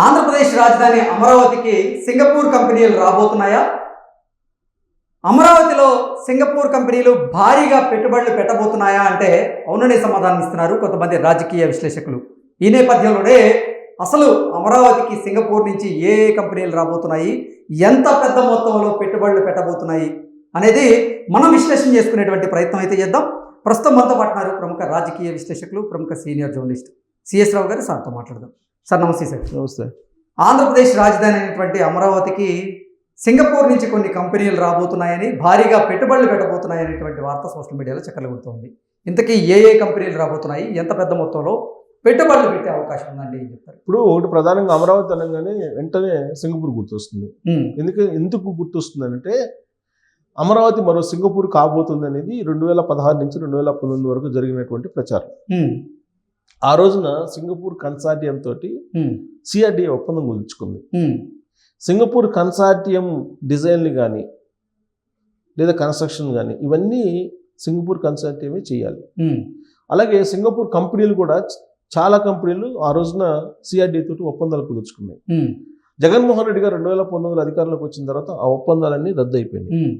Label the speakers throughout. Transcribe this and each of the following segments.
Speaker 1: ఆంధ్రప్రదేశ్ రాజధాని అమరావతికి సింగపూర్ కంపెనీలు రాబోతున్నాయా? అమరావతిలో సింగపూర్ కంపెనీలు భారీగా పెట్టుబడులు పెట్టబోతున్నాయా అంటే అవుననే సమాధానం ఇస్తున్నారు కొంతమంది రాజకీయ విశ్లేషకులు. ఈ నేపథ్యంలోనే అసలు అమరావతికి సింగపూర్ నుంచి ఏ కంపెనీలు రాబోతున్నాయి, ఎంత పెద్ద మొత్తంలో పెట్టుబడులు పెట్టబోతున్నాయి అనేది మనం విశ్లేషణ చేసుకునేటువంటి ప్రయత్నం అయితే చేద్దాం. ప్రస్తుతం మనతో పాటున్నారు ప్రముఖ రాజకీయ విశ్లేషకులు, ప్రముఖ సీనియర్ జర్నలిస్ట్ సిఎస్ రావు గారు. సార్తో మాట్లాడదాం. సార్ నమస్తే. సార్
Speaker 2: నమస్తే.
Speaker 1: ఆంధ్రప్రదేశ్ రాజధాని అయినటువంటి అమరావతికి సింగపూర్ నుంచి కొన్ని కంపెనీలు రాబోతున్నాయని, భారీగా పెట్టుబడులు పెట్టబోతున్నాయనేటువంటి వార్త సోషల్ మీడియాలో చక్కర్లు కొడుతోంది. ఇంతకీ ఏ కంపెనీలు రాబోతున్నాయి, ఎంత పెద్ద మొత్తంలో పెట్టుబడులు పెట్టే అవకాశం ఉందండి ఏం చెప్తారు?
Speaker 2: ఇప్పుడు ఒకటి ప్రధానంగా అమరావతి అనగానే వెంటనే సింగపూర్ గుర్తొస్తుంది. ఎందుకు గుర్తొస్తుంది అంటే అమరావతి మరో సింగపూర్ కాబోతుంది అనేది 2016 నుంచి 2019 వరకు జరిగినటువంటి ప్రచారం. ఆ రోజున సింగపూర్ కన్సార్టియం తోటి సిఆర్డిఏ ఒప్పందం కుదుర్చుకుంది. సింగపూర్ కన్సార్టియం డిజైన్లు కానీ లేదా కన్స్ట్రక్షన్ కానీ ఇవన్నీ సింగపూర్ కన్సార్టియమే చేయాలి. అలాగే సింగపూర్ కంపెనీలు కూడా చాలా కంపెనీలు ఆ రోజున సిఆర్డిఏ తోటి ఒప్పందాలు కుదుర్చుకున్నాయి. జగన్మోహన్ రెడ్డి గారు 2019 అధికారంలోకి వచ్చిన తర్వాత ఆ ఒప్పందాలన్నీ రద్దు అయిపోయినాయి.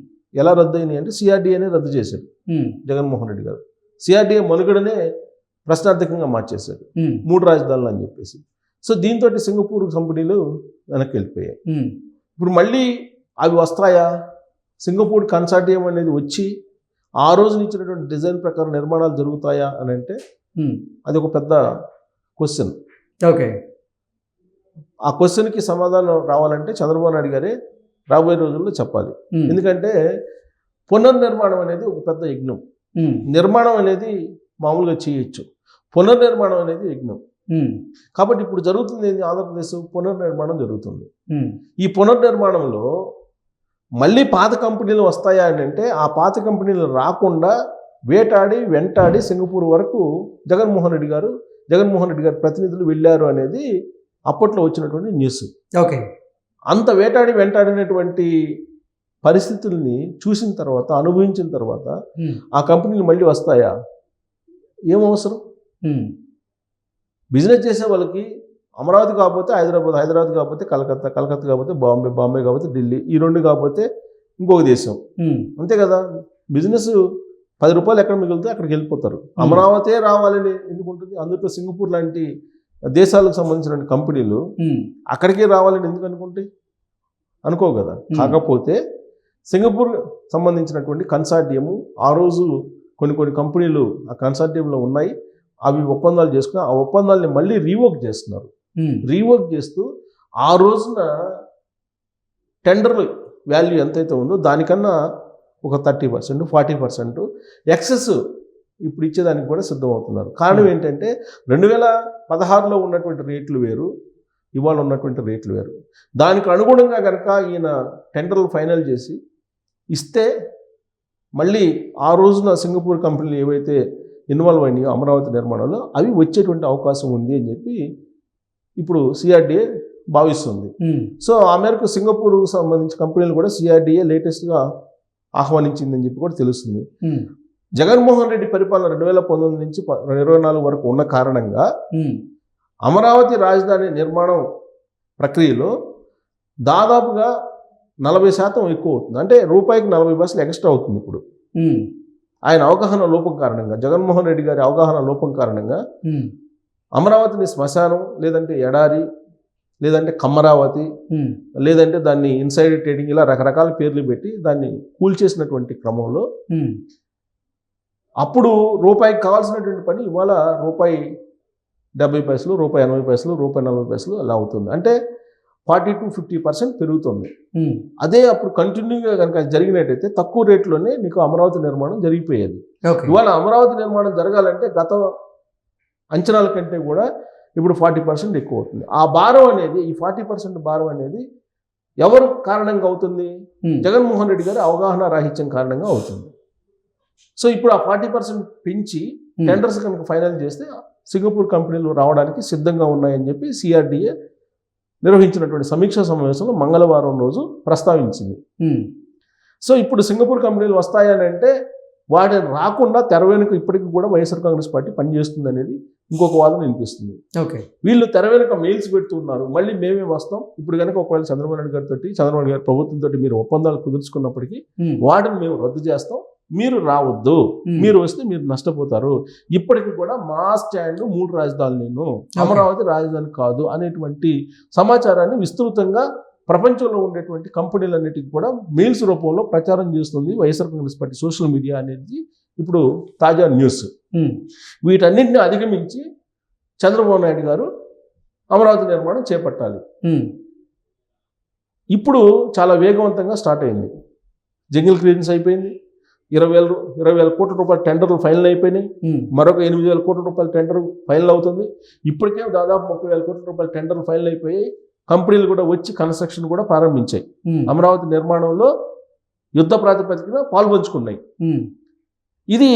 Speaker 2: ఎలా రద్దు అయినాయి అంటే సిఆర్డిఏనే రద్దు చేశాడు జగన్మోహన్ రెడ్డి గారు. సిఆర్డిఏ మనుగడనే ప్రశ్నార్థకంగా మార్చేశాడు, 3 రాజధానులు అని చెప్పేసి. సో దీంతో సింగపూర్ కంపెనీలు వెనక్కి వెళ్ళిపోయాయి. ఇప్పుడు మళ్ళీ అవి వస్తాయా? సింగపూర్ కన్సార్టియం అనేది వచ్చి ఆ రోజున ఇచ్చినటువంటి డిజైన్ ప్రకారం నిర్మాణాలు జరుగుతాయా అని అంటే అది ఒక పెద్ద క్వశ్చన్.
Speaker 1: ఓకే,
Speaker 2: ఆ క్వశ్చన్కి సమాధానం రావాలంటే చంద్రబాబు నాయుడు గారే రాబోయే రోజుల్లో చెప్పాలి. ఎందుకంటే పునర్నిర్మాణం అనేది ఒక పెద్ద యజ్ఞం. నిర్మాణం అనేది మామూలుగా చేయొచ్చు, పునర్నిర్మాణం అనేది యజ్ఞం. కాబట్టి ఇప్పుడు జరుగుతుంది ఏంటి? ఆంధ్రప్రదేశ్ పునర్నిర్మాణం జరుగుతుంది. ఈ పునర్నిర్మాణంలో మళ్ళీ పాత కంపెనీలు వస్తాయా అని అంటే ఆ పాత కంపెనీలు రాకుండా వెంటాడి సింగపూర్ వరకు జగన్మోహన్ రెడ్డి గారు ప్రతినిధులు వెళ్ళారు అనేది అప్పట్లో వచ్చినటువంటి న్యూస్.
Speaker 1: ఓకే,
Speaker 2: అంత వెంటాడినటువంటి పరిస్థితుల్ని చూసిన తర్వాత, అనుభవించిన తర్వాత ఆ కంపెనీలు మళ్ళీ వస్తాయా? ఏం అవసరం? బిజినెస్ చేసే వాళ్ళకి అమరావతి కాకపోతే హైదరాబాద్ కాకపోతే కలకత్తా కాకపోతే బాంబే కాకపోతే ఢిల్లీ, ఈ 2 కాకపోతే ఇంకొక దేశం, అంతే కదా. బిజినెస్ 10 రూపాయలు ఎక్కడ మిగిలితే అక్కడికి వెళ్ళిపోతారు. అమరావతే రావాలని ఎందుకు ఉంటుంది? అందులో సింగపూర్ లాంటి దేశాలకు సంబంధించిన కంపెనీలు అక్కడికే రావాలని ఎందుకు అనుకో కదా. కాకపోతే సింగపూర్ సంబంధించినటువంటి కన్సార్టియము ఆ రోజు కొన్ని కంపెనీలు ఆ కన్సార్టియంలో ఉన్నాయి. అవి ఒప్పందాలు చేసుకుని ఆ ఒప్పందాలని మళ్ళీ రీవర్క్ చేస్తున్నారు. రీవర్క్ చేస్తూ ఆ రోజున టెండర్ వాల్యూ ఎంతైతే ఉందో దానికన్నా ఒక 30%, 40% ఎక్సెస్ ఇప్పుడు ఇచ్చేదానికి కూడా సిద్ధమవుతున్నారు. కారణం ఏంటంటే 2016లో ఉన్నటువంటి రేట్లు వేరు, ఇవాళ ఉన్నటువంటి రేట్లు వేరు. దానికి అనుగుణంగా కనుక ఈయన టెండర్లు ఫైనల్ చేసి ఇస్తే మళ్ళీ ఆ రోజున సింగపూర్ కంపెనీలు ఏవైతే ఇన్వాల్వ్ అయినాయో అమరావతి నిర్మాణంలో అవి వచ్చేటువంటి అవకాశం ఉంది అని చెప్పి ఇప్పుడు సిఆర్డిఏ భావిస్తుంది. సో ఆ మేరకు సింగపూర్ సంబంధించిన కంపెనీలు కూడా సిఆర్డిఏ లేటెస్ట్గా ఆహ్వానించిందని చెప్పి కూడా తెలుస్తుంది. జగన్మోహన్ రెడ్డి పరిపాలన 2019 నుంచి 2024 వరకు ఉన్న కారణంగా అమరావతి రాజధాని నిర్మాణం ప్రక్రియలో దాదాపుగా 40% ఎక్కువ అవుతుంది. అంటే రూపాయికి 40 పైసలు ఎక్స్ట్రా అవుతుంది. ఇప్పుడు ఆయన అవగాహన లోపం కారణంగా, జగన్మోహన్ రెడ్డి గారి అవగాహన లోపం కారణంగా అమరావతిని శ్మశానం, లేదంటే ఎడారి, లేదంటే కమ్మరావతి, లేదంటే దాన్ని ఇన్సైడ్ ట్రేడింగ్, ఇలా రకరకాల పేర్లు పెట్టి దాన్ని కూల్చేసినటువంటి క్రమంలో అప్పుడు రూపాయికి కావాల్సినటువంటి పని ఇవాళ రూపాయి 70 పైసలు, రూపాయి 80 పైసలు, రూపాయి 40 పైసలు అలా అవుతుంది. అంటే 40 to 50% పెరుగుతుంది. అదే అప్పుడు కంటిన్యూగా కనుక జరిగినట్టయితే తక్కువ రేట్లోనే నీకు అమరావతి నిర్మాణం జరిగిపోయేది. ఇవాళ అమరావతి నిర్మాణం జరగాలంటే గత అంచనాల కంటే కూడా ఇప్పుడు 40% ఎక్కువ అవుతుంది. ఆ భారం అనేది, ఈ 40% భారం అనేది ఎవరు కారణంగా అవుతుంది? జగన్మోహన్ రెడ్డి గారి అవగాహన రాహిత్యం కారణంగా అవుతుంది. సో ఇప్పుడు ఆ 40% పెంచి టెండర్స్ కనుక ఫైనల్ చేస్తే సింగపూర్ కంపెనీలు రావడానికి సిద్ధంగా ఉన్నాయని చెప్పి సిఆర్డిఏ నిర్వహించినటువంటి సమీక్షా సమావేశంలో మంగళవారం రోజు ప్రస్తావించింది. సో ఇప్పుడు సింగపూర్ కంపెనీలు వస్తాయని అంటే వాటిని రాకుండా తెర వెనుక ఇప్పటికీ కూడా వైఎస్ఆర్ కాంగ్రెస్ పార్టీ పనిచేస్తుంది అనేది ఇంకొక వాదన వినిపిస్తుంది.
Speaker 1: ఓకే,
Speaker 2: వీళ్ళు తెర వెనుక మెయిల్స్ పెడుతున్నారు, మళ్ళీ మేమే వస్తాం. ఇప్పుడు కనుక ఒకవేళ చంద్రబాబు నాయుడు గారి ప్రభుత్వంతో మీరు ఒప్పందాలు కుదుర్చుకున్నప్పటికీ వాటిని మేము రద్దు చేస్తాం, మీరు రావద్దు, మీరు వస్తే మీరు నష్టపోతారు. ఇప్పటికి కూడా మా స్టాండ్ 3 రాజధానులు, అమరావతి రాజధాని కాదు అనేటువంటి సమాచారాన్ని విస్తృతంగా ప్రపంచంలో ఉండేటువంటి కంపెనీలన్నిటికీ కూడా మెయిల్స్ రూపంలో ప్రచారం చేస్తుంది YSR Congress party social media అనేది ఇప్పుడు తాజా న్యూస్. వీటన్నింటిని అధిగమించి చంద్రబాబు నాయుడు గారు అమరావతి నిర్మాణం చేపట్టాలి. ఇప్పుడు చాలా వేగవంతంగా స్టార్ట్ అయింది. జంగిల్ క్లియరెన్స్ అయిపోయింది, 20,000 కోట్ల రూపాయల టెండర్లు ఫైనల్ అయిపోయినాయి, మరొక 8,000 కోట్ల రూపాయల టెండర్ ఫైనల్ అవుతుంది. ఇప్పటికే దాదాపు 30,000 కోట్ల రూపాయల టెండర్లు ఫైనల్ అయిపోయి కంపెనీలు కూడా వచ్చి కన్స్ట్రక్షన్ కూడా ప్రారంభించాయి. అమరావతి నిర్మాణంలో యుద్ధ ప్రాతిపదికన పాల్పంచుకున్నాయి. ఇది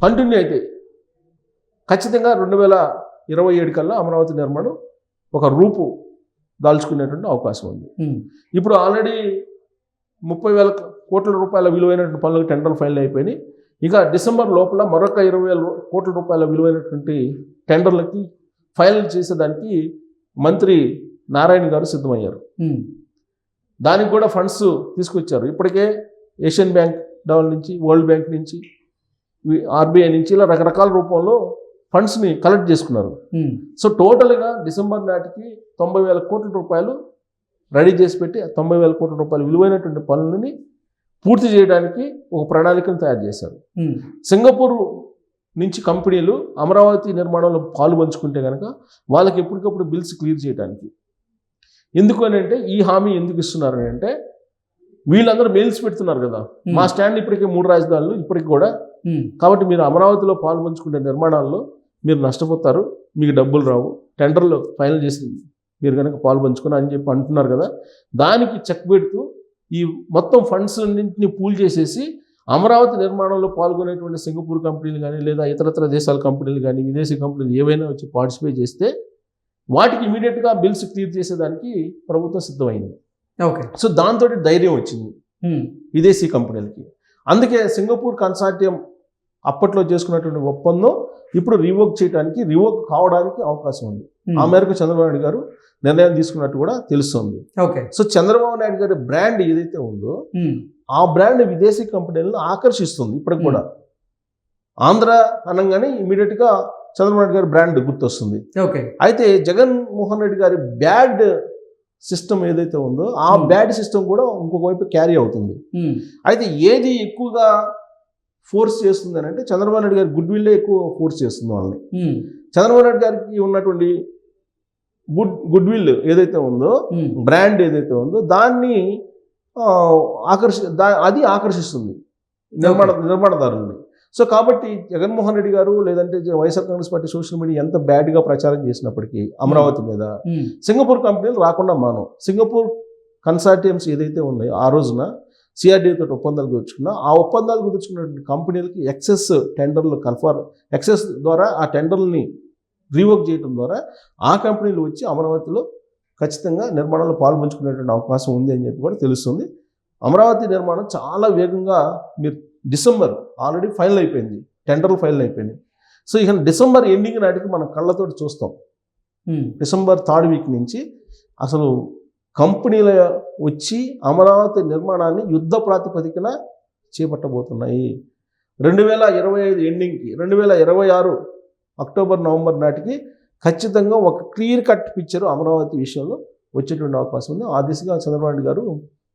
Speaker 2: కంటిన్యూ అయితే ఖచ్చితంగా 2027 కల్లా అమరావతి నిర్మాణం ఒక రూపు దాల్చుకునేటువంటి అవకాశం ఉంది. ఇప్పుడు ఆల్రెడీ 30,000 కోట్ల రూపాయల విలువైనటువంటి పనులకు టెండర్లు ఫైనల్ అయిపోయినాయి. ఇక డిసెంబర్ లోపల మరొక 20,000 కోట్ల రూపాయల విలువైనటువంటి టెండర్లకి ఫైనల్ చేసేదానికి మంత్రి నారాయణ గారు సిద్ధమయ్యారు. దానికి కూడా ఫండ్స్ తీసుకొచ్చారు. ఇప్పటికే ఏషియన్ బ్యాంక్ నుంచి, వరల్డ్ బ్యాంక్ నుంచి, ఆర్బీఐ నుంచి ఇలా రకరకాల రూపంలో ఫండ్స్ని కలెక్ట్ చేసుకున్నారు. సో టోటల్గా డిసెంబర్ నాటికి 90,000 కోట్ల రూపాయలు రెడీ చేసి పెట్టి 90,000 కోట్ల రూపాయలు విలువైనటువంటి పనులని పూర్తి చేయడానికి ఒక ప్రణాళికను తయారు చేశారు. సింగపూర్ నుంచి కంపెనీలు అమరావతి నిర్మాణంలో పాలు పంచుకుంటే కనుక వాళ్ళకి ఎప్పటికప్పుడు బిల్స్ క్లియర్ చేయడానికి. ఎందుకు అని అంటే ఈ హామీ ఎందుకు ఇస్తున్నారు అని అంటే వీళ్ళందరూ మెయిల్స్ పెడుతున్నారు కదా, మా స్టాండ్ ఇప్పటికే 3 రాజధానులు ఇప్పటికి కూడా, కాబట్టి మీరు అమరావతిలో పాలు పంచుకునే నిర్మాణాల్లో మీరు నష్టపోతారు, మీకు డబ్బులు రావు, టెండర్లు ఫైనల్ చేసి మీరు కనుక పాలు పంచుకుని అని చెప్పి అంటున్నారు కదా. దానికి చెక్ పెడుతూ ఈ మొత్తం ఫండ్స్ అన్నింటినీ పూల్ చేసేసి అమరావతి నిర్మాణంలో పాల్గొనేటువంటి సింగపూర్ కంపెనీలు కానీ లేదా ఇతరత్ర దేశాల కంపెనీలు కానీ విదేశీ కంపెనీలు ఏవైనా వచ్చి పార్టిసిపేట్ చేస్తే వాటికి ఇమీడియట్గా బిల్స్ క్లియర్ చేసేదానికి ప్రభుత్వం సిద్ధమైంది.
Speaker 1: ఓకే,
Speaker 2: సో దాంతో ధైర్యం వచ్చింది విదేశీ కంపెనీలకి. అందుకే సింగపూర్ కన్సార్టియం అప్పట్లో చేసుకున్నటువంటి ఒప్పందం ఇప్పుడు రివోక్ కావడానికి అవకాశం ఉంది. ఆ మేరకు చంద్రబాబు నాయుడు గారు నిర్ణయం తీసుకున్నట్టు కూడా తెలుస్తుంది.
Speaker 1: ఓకే,
Speaker 2: సో చంద్రబాబు నాయుడు గారి బ్రాండ్ ఏదైతే ఉందో ఆ బ్రాండ్ విదేశీ కంపెనీలను ఆకర్షిస్తుంది. ఇప్పటికి కూడా ఆంధ్ర అనగానే ఇమీడియట్గా చంద్రబాబు నాయుడు గారి బ్రాండ్ గుర్తొస్తుంది.
Speaker 1: ఓకే,
Speaker 2: అయితే జగన్మోహన్ రెడ్డి గారి బ్యాడ్ సిస్టమ్ ఏదైతే ఉందో ఆ బ్యాడ్ సిస్టమ్ కూడా ఇంకొక వైపు క్యారీ అవుతుంది. అయితే ఏది ఎక్కువగా ఫోర్స్ చేస్తుంది అని అంటే చంద్రబాబు నాయుడు గారి గుడ్ విల్లే ఎక్కువ ఫోర్స్ చేస్తుంది వాళ్ళని. చంద్రబాబు నాయుడు గారికి ఉన్నటువంటి గుడ్ విల్ ఏదైతే ఉందో, బ్రాండ్ ఏదైతే ఉందో దాన్ని అది ఆకర్షిస్తుంది నిర్మాణదారులని. సో కాబట్టి జగన్మోహన్ రెడ్డి గారు లేదంటే YSR Congress party social media ఎంత బ్యాడ్గా ప్రచారం చేసినప్పటికీ అమరావతి మీద సింగపూర్ కంపెనీలు రాకుండా మానం. సింగపూర్ కన్సార్టియమ్స్ ఏదైతే ఉన్నాయో ఆ రోజున సిఆర్డీఏ తోటి ఒప్పందాలు కుదుర్చుకున్నా ఆ ఒప్పందాలు కుదుర్చుకున్నటువంటి కంపెనీలకి ఎక్సెస్ టెండర్లు ఎక్సెస్ ద్వారా ఆ టెండర్లని రీవర్క్ చేయడం ద్వారా ఆ కంపెనీలు వచ్చి అమరావతిలో ఖచ్చితంగా నిర్మాణంలో పాల్పంచుకునేటువంటి అవకాశం ఉంది అని చెప్పి కూడా తెలుస్తుంది. అమరావతి నిర్మాణం చాలా వేగంగా మీరు డిసెంబర్ ఆల్రెడీ ఫైనల్ అయిపోయింది, టెండర్లు ఫైనల్ అయిపోయింది. సో ఇక డిసెంబర్ ఎండింగ్ నాటికి మనం కళ్ళతోటి చూస్తాం. డిసెంబర్ 3rd వీక్ నుంచి అసలు కంపెనీల వచ్చి అమరావతి నిర్మాణాన్ని యుద్ధ ప్రాతిపదికన చేపట్టబోతున్నాయి. 2025 ఎండింగ్కి 2026 అక్టోబర్ నవంబర్ నాటికి ఖచ్చితంగా ఒక క్లియర్ కట్ పిక్చర్ అమరావతి విషయంలో వచ్చేటువంటి అవకాశం ఉంది. ఆ దిశగా చంద్రబాబు నాయుడు గారు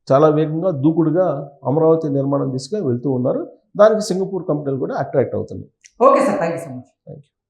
Speaker 2: చాలా వేగంగా దూకుడుగా అమరావతి నిర్మాణం దిశగా వెళ్తూ ఉన్నారు. దానికి సింగపూర్ కంపెనీలు కూడా అట్రాక్ట్ అవుతున్నాయి.
Speaker 1: Okay sir, thank you so much.
Speaker 2: Thank you.